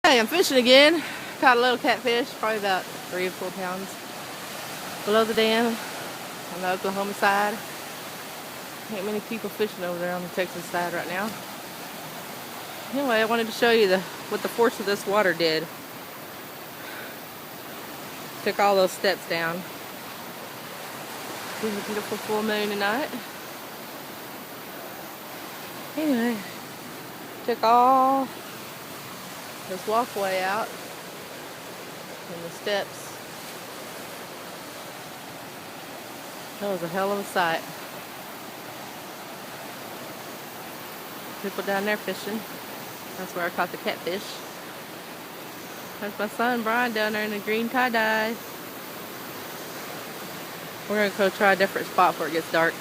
Hey, I'm fishing again. Caught a little catfish, probably about 3 or 4 pounds. Below the dam on the Oklahoma side. Ain't many people fishing over there on the Texas side right now. Anyway, I wanted to show you what the force of this water did. Took all those steps down. There's a beautiful full moon tonight. Anyway, took all this walkway out and the steps. That was a hell of a sight. People down there fishing. That's where I caught the catfish. There's my son Brian down there in the green tie-dye. We're gonna go try a different spot before it gets dark.